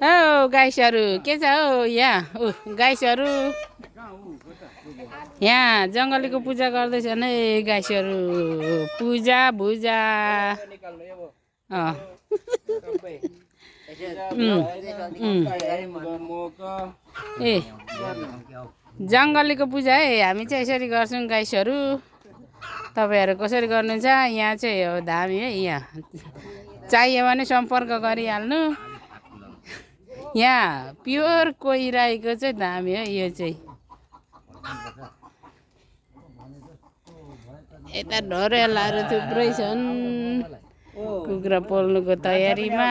हो गाइसहरू के छ हौ यहाँ गाइसहरू यहाँ जङ्गलीको पूजा गर्दैछन् है गाइसहरू पूजा भुजा ए जङ्गलीको पूजा है हामी चाहिँ यसरी गर्छौँ गाइसहरू तपाईहरु कसरी गर्नुहुन्छ यहाँ चाहिँ हो धामी है यहाँ चाहियो भने सम्पर्क गरिहाल्नु यहाँ प्योर कोइराईको चाहिँ धामी है यो चाहिँ यता ढोरेलाहरू थुप्रै छन् कुखुरा पोल्नुको तयारीमा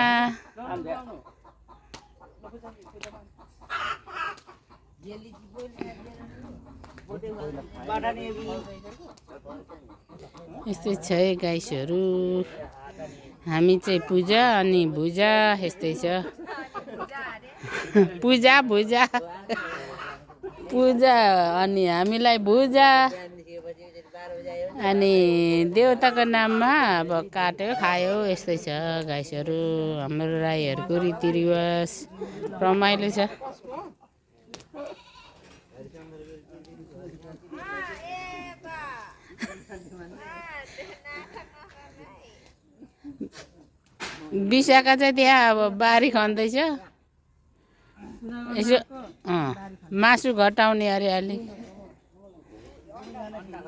यस्तै छ है गाइसहरू हामी चाहिँ पूजा अनि भुजा यस्तै छ पूजा भुजा पूजा अनि हामीलाई भुजा अनि देउताको नाममा अब काट्यो खायो यस्तै छ गाइसहरू हाम्रो राईहरूको रीतिरिवाज रमाइलो छ विशाखा चाहिँ त्यहाँ अब बारी खन्दैछ यसो मासु घटाउने अरे अलि